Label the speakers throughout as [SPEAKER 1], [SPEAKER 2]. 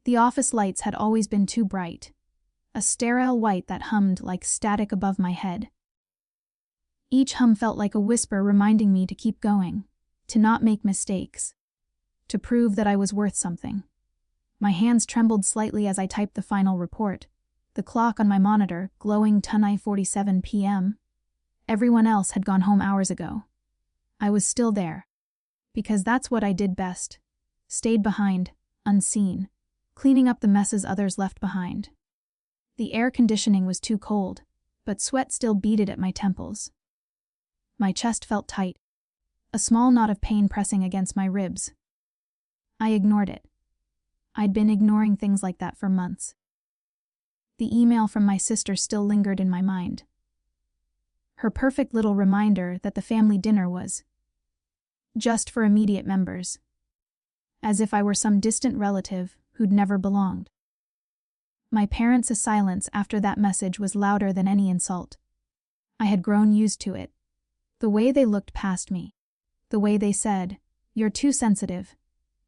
[SPEAKER 1] The office lights had always been too bright, a sterile white that hummed like static above my head. Each hum felt like a whisper reminding me to keep going, to not make mistakes, to prove that I was worth something. My hands trembled slightly as I typed the final report, the clock on my monitor glowing 10:47 p.m. Everyone else had gone home hours ago. I was still there, because that's what I did best. Stayed behind, unseen, cleaning up the messes others left behind. The air conditioning was too cold, but sweat still beaded at my temples. My chest felt tight, a small knot of pain pressing against my ribs. I ignored it. I'd been ignoring things like that for months. The email from my sister still lingered in my mind. Her perfect little reminder that the family dinner was just for immediate members, as if I were some distant relative who'd never belonged. My parents' silence after that message was louder than any insult. I had grown used to it. The way they looked past me. The way they said, "You're too sensitive,"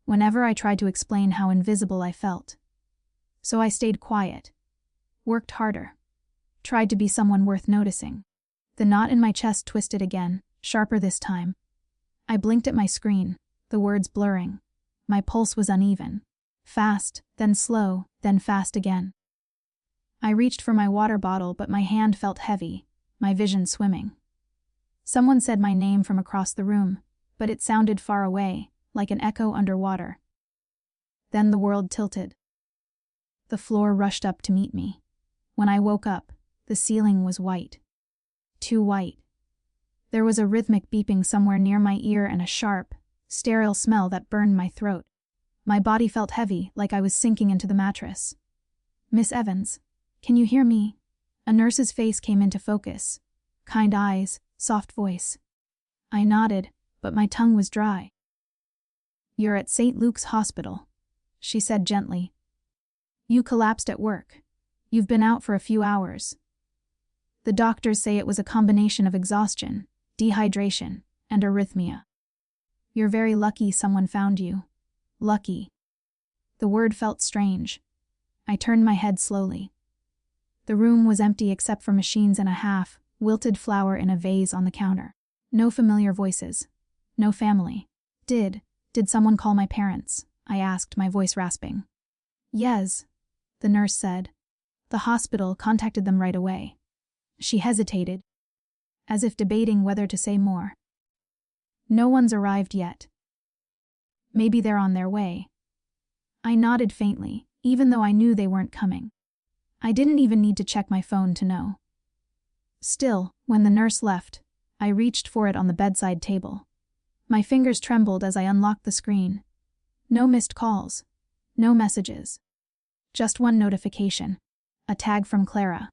[SPEAKER 1] whenever I tried to explain how invisible I felt. So I stayed quiet, worked harder, tried to be someone worth noticing. The knot in my chest twisted again, sharper this time. I blinked at my screen, the words blurring. My pulse was uneven. Fast, then slow, then fast again. I reached for my water bottle, but my hand felt heavy, my vision swimming. Someone said my name from across the room, but it sounded far away, like an echo underwater. Then the world tilted. The floor rushed up to meet me. When I woke up, the ceiling was white. Too white. There was a rhythmic beeping somewhere near my ear and a sharp, sterile smell that burned my throat. My body felt heavy, like I was sinking into the mattress. "Miss Evans, can you hear me?" A nurse's face came into focus. Kind eyes, soft voice. I nodded, but my tongue was dry. "You're at St. Luke's Hospital," she said gently. "You collapsed at work. You've been out for a few hours. The doctors say it was a combination of exhaustion, dehydration, and arrhythmia. You're very lucky someone found you. Lucky." The word felt strange. I turned my head slowly. The room was empty except for machines and a half wilted flower in a vase on the counter. No familiar voices. No family. Did someone call my parents?" I asked, my voice rasping. "Yes," the nurse said. "The hospital contacted them right away." She hesitated, as if debating whether to say more. "No one's arrived yet. Maybe they're on their way." I nodded faintly, even though I knew they weren't coming. I didn't even need to check my phone to know. Still, when the nurse left, I reached for it on the bedside table. My fingers trembled as I unlocked the screen. No missed calls. No messages. Just one notification. A tag from Clara.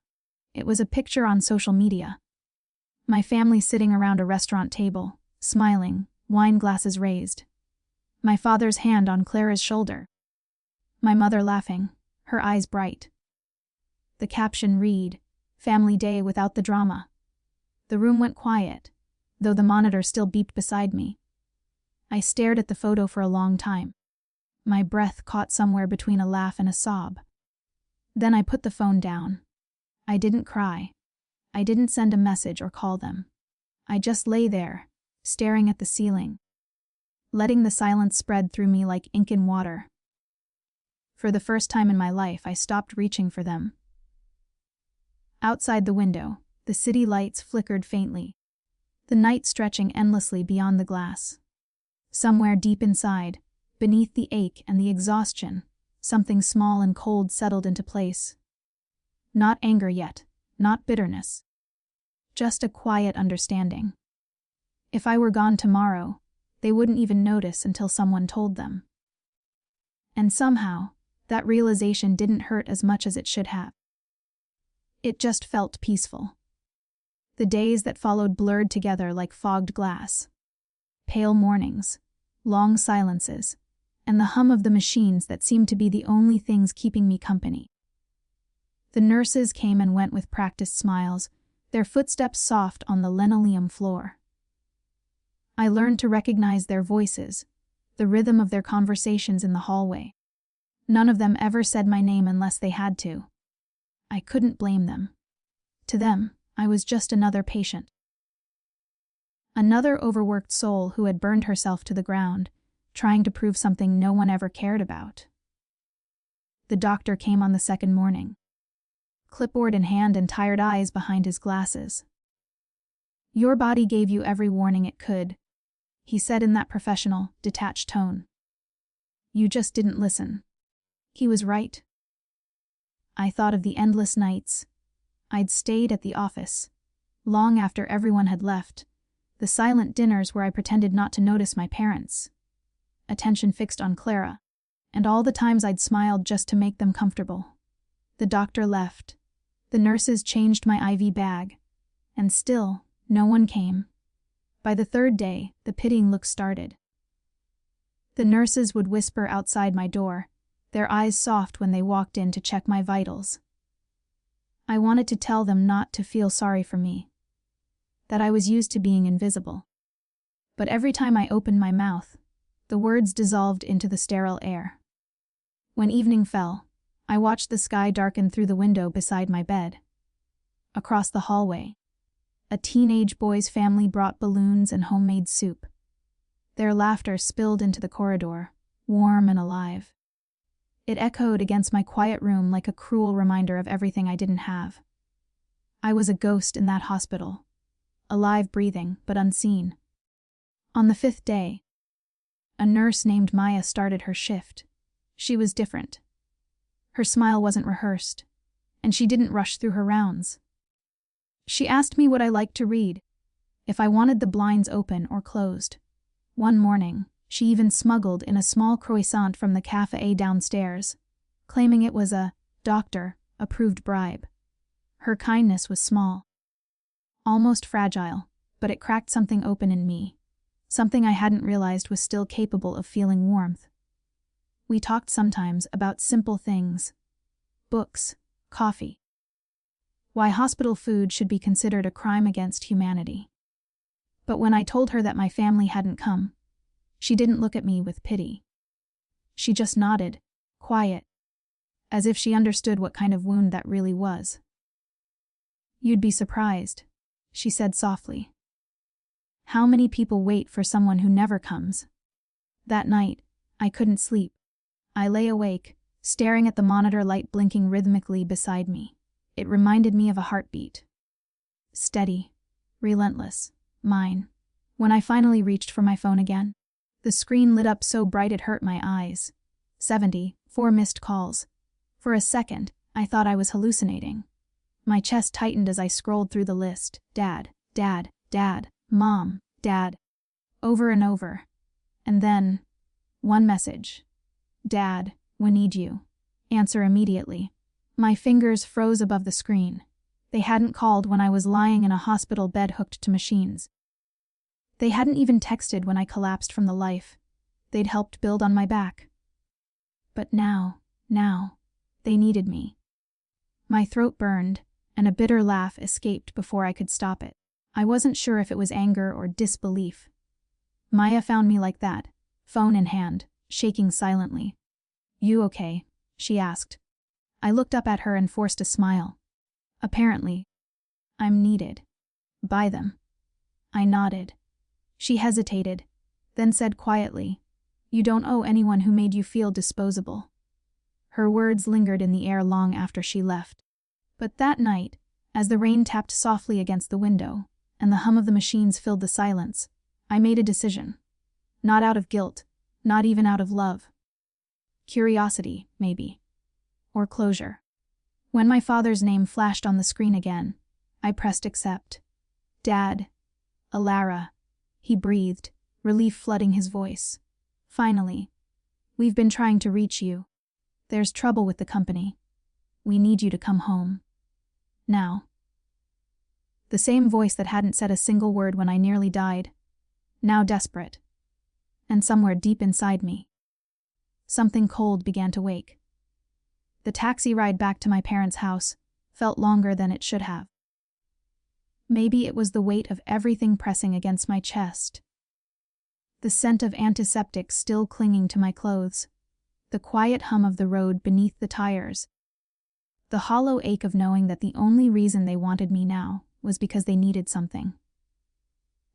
[SPEAKER 1] It was a picture on social media. My family sitting around a restaurant table, smiling, wine glasses raised. My father's hand on Clara's shoulder. My mother laughing, her eyes bright. The caption read, "Family day without the drama." The room went quiet, though the monitor still beeped beside me. I stared at the photo for a long time. My breath caught somewhere between a laugh and a sob. Then I put the phone down. I didn't cry. I didn't send a message or call them. I just lay there, staring at the ceiling, letting the silence spread through me like ink in water. For the first time in my life, I stopped reaching for them. Outside the window, the city lights flickered faintly, the night stretching endlessly beyond the glass. Somewhere deep inside, beneath the ache and the exhaustion, something small and cold settled into place. Not anger yet, not bitterness. Just a quiet understanding. If I were gone tomorrow, they wouldn't even notice until someone told them. And somehow, that realization didn't hurt as much as it should have. It just felt peaceful. The days that followed blurred together like fogged glass. Pale mornings, long silences, and the hum of the machines that seemed to be the only things keeping me company. The nurses came and went with practiced smiles, their footsteps soft on the linoleum floor. I learned to recognize their voices, the rhythm of their conversations in the hallway. None of them ever said my name unless they had to. I couldn't blame them. To them, I was just another patient. Another overworked soul who had burned herself to the ground, trying to prove something no one ever cared about. The doctor came on the second morning, clipboard in hand and tired eyes behind his glasses. "Your body gave you every warning it could," he said in that professional, detached tone. "You just didn't listen." He was right. I thought of the endless nights I'd stayed at the office, long after everyone had left, the silent dinners where I pretended not to notice my parents, attention fixed on Clara, and all the times I'd smiled just to make them comfortable. The doctor left. The nurses changed my IV bag. And still, no one came. By the third day, the pitying look started. The nurses would whisper outside my door, their eyes soft when they walked in to check my vitals. I wanted to tell them not to feel sorry for me, that I was used to being invisible. But every time I opened my mouth, the words dissolved into the sterile air. When evening fell, I watched the sky darken through the window beside my bed. Across the hallway, a teenage boy's family brought balloons and homemade soup. Their laughter spilled into the corridor, warm and alive. It echoed against my quiet room like a cruel reminder of everything I didn't have. I was a ghost in that hospital, alive, breathing, but unseen. On the 5th day, a nurse named Maya started her shift. She was different. Her smile wasn't rehearsed, and she didn't rush through her rounds. She asked me what I liked to read, if I wanted the blinds open or closed. One morning, she even smuggled in a small croissant from the cafe downstairs, claiming it was a doctor-approved bribe. Her kindness was small, almost fragile, but it cracked something open in me, something I hadn't realized was still capable of feeling warmth. We talked sometimes about simple things, books, coffee, why hospital food should be considered a crime against humanity. But when I told her that my family hadn't come, she didn't look at me with pity. She just nodded, quiet, as if she understood what kind of wound that really was. "You'd be surprised," she said softly. "How many people wait for someone who never comes?" That night, I couldn't sleep. I lay awake, staring at the monitor light blinking rhythmically beside me. It reminded me of a heartbeat. Steady, relentless, mine. When I finally reached for my phone again, the screen lit up so bright it hurt my eyes. 74 missed calls. For a second, I thought I was hallucinating. My chest tightened as I scrolled through the list. Dad, Dad, Dad, Mom, Dad. Over and over. And then, one message. "Dad, we need you. Answer immediately." My fingers froze above the screen. They hadn't called when I was lying in a hospital bed hooked to machines. They hadn't even texted when I collapsed from the life they'd helped build on my back. But now, they needed me. My throat burned, and a bitter laugh escaped before I could stop it. I wasn't sure if it was anger or disbelief. Maya found me like that, phone in hand, shaking silently. "You okay?" she asked. I looked up at her and forced a smile. "Apparently, I'm needed. By them." I nodded. She hesitated, then said quietly, "You don't owe anyone who made you feel disposable." Her words lingered in the air long after she left. But that night, as the rain tapped softly against the window, and the hum of the machines filled the silence, I made a decision. Not out of guilt, not even out of love. Curiosity, maybe. Or closure. When my father's name flashed on the screen again, I pressed accept. "Dad. Elara," he breathed, relief flooding his voice. "Finally. We've been trying to reach you. There's trouble with the company. We need you to come home. Now." The same voice that hadn't said a single word when I nearly died, now desperate. And somewhere deep inside me, something cold began to wake. The taxi ride back to my parents' house felt longer than it should have. Maybe it was the weight of everything pressing against my chest. The scent of antiseptic still clinging to my clothes. The the quiet hum of the road beneath the tires, the hollow ache of knowing that the only reason they wanted me now was because they needed something.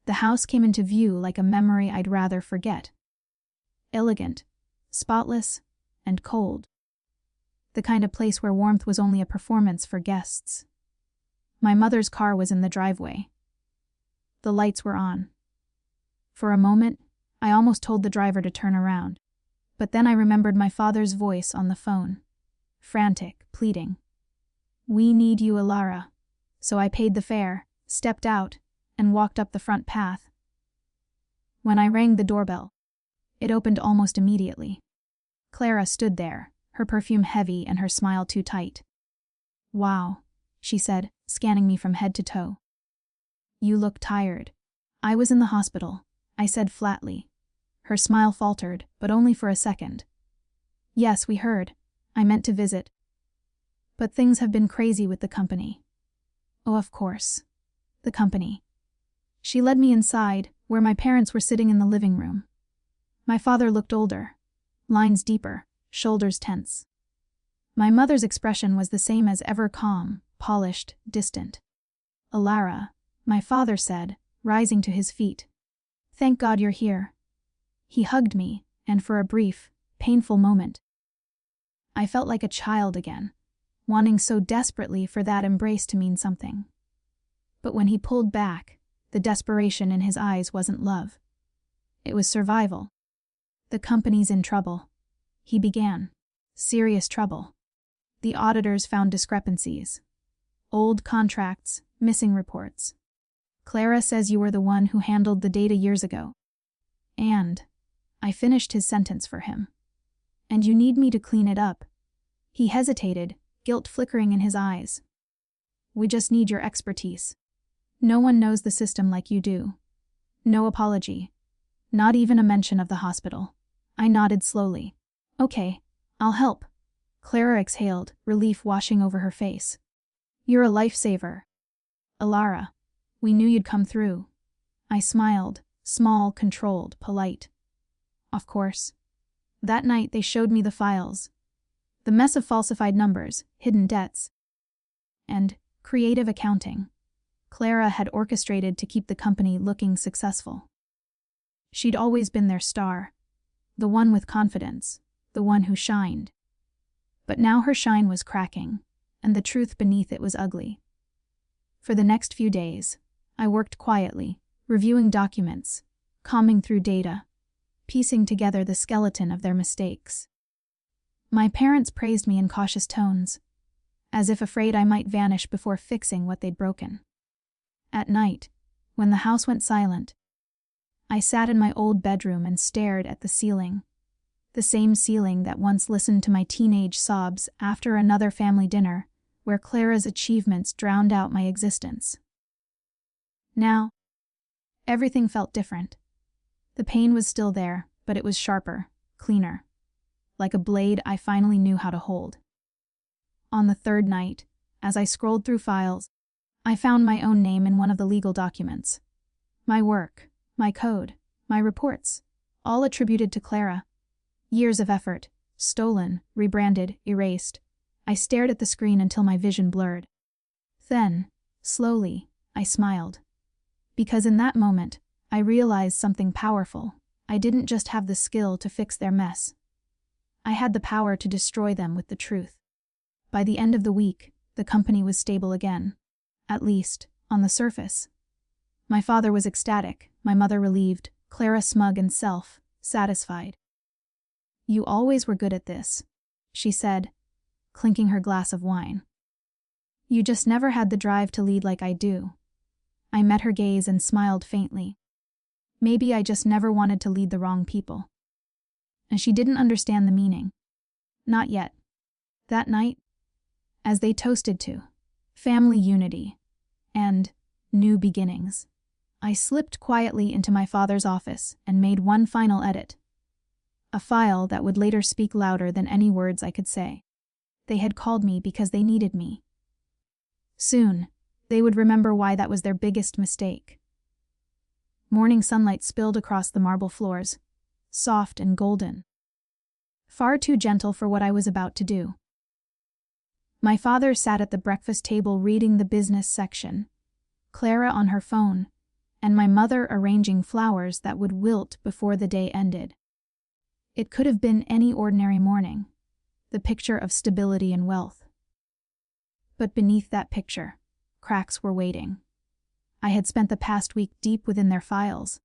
[SPEAKER 1] The house came into view like a memory I'd rather forget. Elegant, spotless, and cold. The kind of place where warmth was only a performance for guests. My mother's car was in the driveway. The lights were on. For a moment, I almost told the driver to turn around, but then I remembered my father's voice on the phone, frantic, pleading. "We need you, Elara." So I paid the fare, stepped out, and walked up the front path. When I rang the doorbell, it opened almost immediately. Clara stood there, her perfume heavy and her smile too tight. "Wow," she said, scanning me from head to toe. "You look tired." "I was in the hospital," I said flatly. Her smile faltered, but only for a second. "Yes, we heard. I meant to visit. But things have been crazy with the company." "Oh, of course. The company." She led me inside, where my parents were sitting in the living room. My father looked older, lines deeper, shoulders tense. My mother's expression was the same as ever, calm, polished, distant. "Elara," my father said, rising to his feet. "Thank God you're here." He hugged me, and for a brief, painful moment, I felt like a child again, wanting so desperately for that embrace to mean something. But when he pulled back, the desperation in his eyes wasn't love. It was survival. "The company's in trouble," he began. "Serious trouble. The auditors found discrepancies. Old contracts, missing reports. Clara says you were the one who handled the data years ago. And," I finished his sentence for him, "and you need me to clean it up." He hesitated, guilt flickering in his eyes. "We just need your expertise. No one knows the system like you do." No apology. Not even a mention of the hospital. I nodded slowly. "Okay, I'll help." Clara exhaled, relief washing over her face. "You're a lifesaver, Elara. We knew you'd come through." I smiled, small, controlled, polite. "Of course." That night they showed me the files. The mess of falsified numbers, hidden debts, and creative accounting Clara had orchestrated to keep the company looking successful. She'd always been their star, the one with confidence, the one who shined. But now her shine was cracking, and the truth beneath it was ugly. For the next few days, I worked quietly, reviewing documents, combing through data, piecing together the skeleton of their mistakes. My parents praised me in cautious tones, as if afraid I might vanish before fixing what they'd broken. At night, when the house went silent, I sat in my old bedroom and stared at the ceiling, the same ceiling that once listened to my teenage sobs after another family dinner, where Clara's achievements drowned out my existence. Now, everything felt different. The pain was still there, but it was sharper, cleaner, like a blade I finally knew how to hold. On the third night, as I scrolled through files, I found my own name in one of the legal documents. My work, my code, my reports, all attributed to Clara. Years of effort, stolen, rebranded, erased. I stared at the screen until my vision blurred. Then, slowly, I smiled. Because in that moment, I realized something powerful. I didn't just have the skill to fix their mess. I had the power to destroy them with the truth. By the end of the week, the company was stable again. At least, on the surface. My father was ecstatic, my mother relieved, Clara smug and self-satisfied. "You always were good at this," she said, clinking her glass of wine. "You just never had the drive to lead like I do." I met her gaze and smiled faintly. Maybe I just never wanted to lead the wrong people. And she didn't understand the meaning. Not yet. That night, as they toasted to family unity and new beginnings, I slipped quietly into my father's office and made one final edit. A file that would later speak louder than any words I could say. They had called me because they needed me. Soon, they would remember why that was their biggest mistake. Morning sunlight spilled across the marble floors, soft and golden. far too gentle for what I was about to do. My father sat at the breakfast table reading the business section, Clara on her phone, and my mother arranging flowers that would wilt before the day ended. It could have been any ordinary morning, the picture of stability and wealth. But beneath that picture, cracks were waiting. I had spent the past week deep within their files,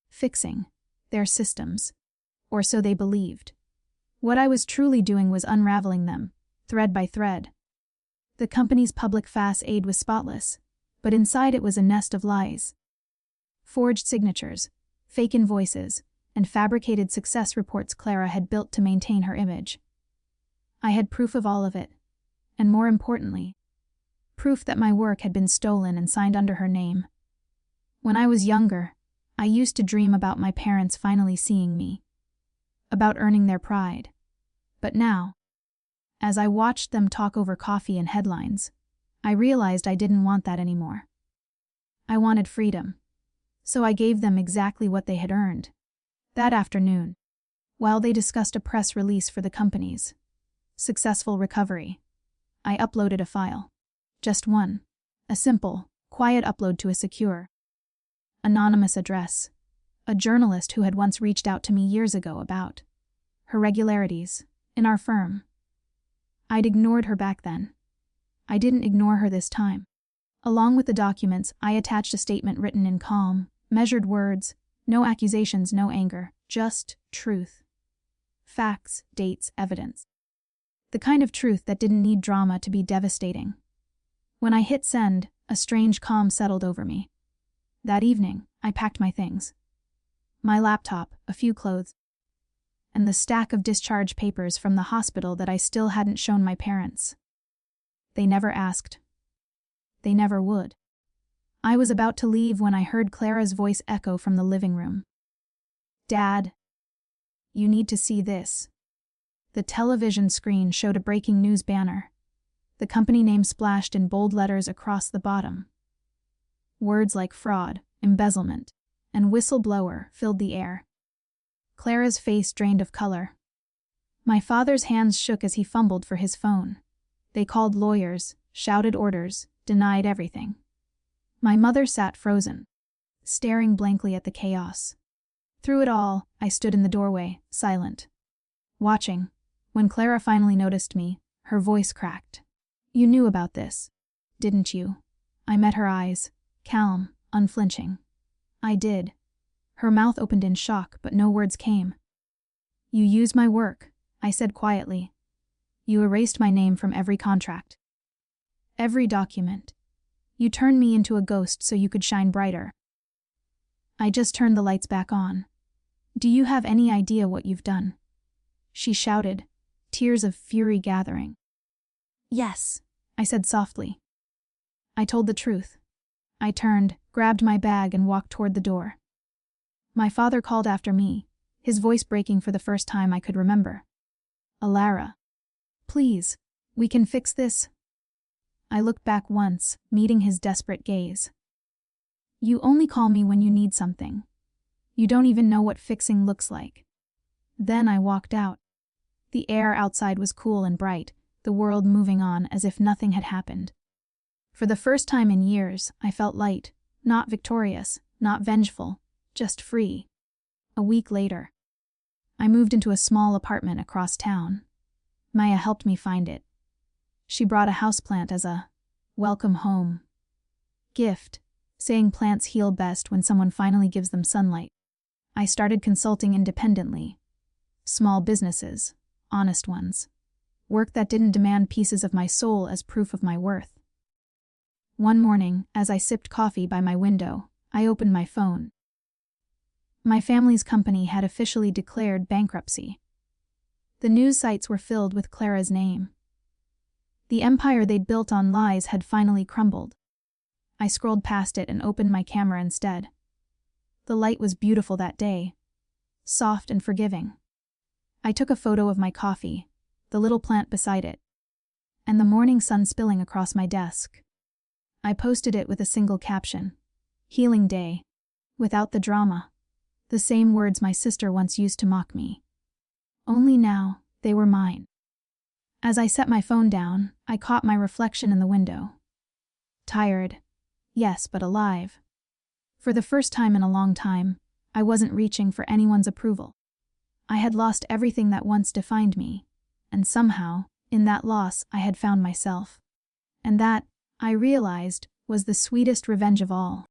[SPEAKER 1] fixing their systems, or so they believed. What I was truly doing was unraveling them, thread by thread. The company's public facade was spotless, but inside it was a nest of lies. Forged signatures, fake invoices, and fabricated success reports Clara had built to maintain her image. I had proof of all of it, and more importantly, proof that my work had been stolen and signed under her name. When I was younger, I used to dream about my parents finally seeing me, about earning their pride. But now, as I watched them talk over coffee and headlines, I realized I didn't want that anymore. I wanted freedom, so I gave them exactly what they had earned. That afternoon, while they discussed a press release for the company's successful recovery, I uploaded a file. Just one. A simple, quiet upload to a secure, anonymous address. A journalist who had once reached out to me years ago about her regularities in our firm. I'd ignored her back then. I didn't ignore her this time. Along with the documents, I attached a statement written in calm, measured words, no accusations, no anger, just truth. Facts, dates, evidence. The kind of truth that didn't need drama to be devastating. When I hit send, a strange calm settled over me. That evening, I packed my things. My laptop, a few clothes, and the stack of discharge papers from the hospital that I still hadn't shown my parents. They never asked. They never would. I was about to leave when I heard Clara's voice echo from the living room. "Dad, you need to see this." The television screen showed a breaking news banner. The company name splashed in bold letters across the bottom. Words like fraud, embezzlement, and whistleblower filled the air. Clara's face drained of color. My father's hands shook as he fumbled for his phone. They called lawyers, shouted orders, denied everything. My mother sat frozen, staring blankly at the chaos. Through it all, I stood in the doorway, silent, watching. When Clara finally noticed me, her voice cracked. "You knew about this, didn't you?" I met her eyes, calm, unflinching. I did. Her mouth opened in shock, but no words came. "You used my work," I said quietly. "You erased my name from every contract, every document. You turned me into a ghost so you could shine brighter." I just turned the lights back on. "Do you have any idea what you've done?" She shouted, tears of fury gathering. "Yes," I said softly. I told the truth. I turned, grabbed my bag, and walked toward the door. My father called after me, his voice breaking for the first time I could remember. "Elara, please, we can fix this." I looked back once, meeting his desperate gaze. "You only call me when you need something. You don't even know what fixing looks like." Then I walked out. The air outside was cool and bright, the world moving on as if nothing had happened. For the first time in years, I felt light, not victorious, not vengeful, just free. A week later, I moved into a small apartment across town. Maya helped me find it. She brought a houseplant as a welcome home gift, saying plants heal best when someone finally gives them sunlight. I started consulting independently. Small businesses, honest ones. Work that didn't demand pieces of my soul as proof of my worth. One morning, as I sipped coffee by my window, I opened my phone. My family's company had officially declared bankruptcy. The news sites were filled with Clara's name. The empire they'd built on lies had finally crumbled. I scrolled past it and opened my camera instead. The light was beautiful that day, soft and forgiving. I took a photo of my coffee, the little plant beside it, and the morning sun spilling across my desk. I posted it with a single caption: "Healing Day," without the drama. The same words my sister once used to mock me. Only now, They were mine. As I set my phone down, I caught my reflection in the window. Tired, yes, but alive. For the first time in a long time, I wasn't reaching for anyone's approval. I had lost everything that once defined me, and somehow, in that loss, I had found myself. And that, I realized, was the sweetest revenge of all.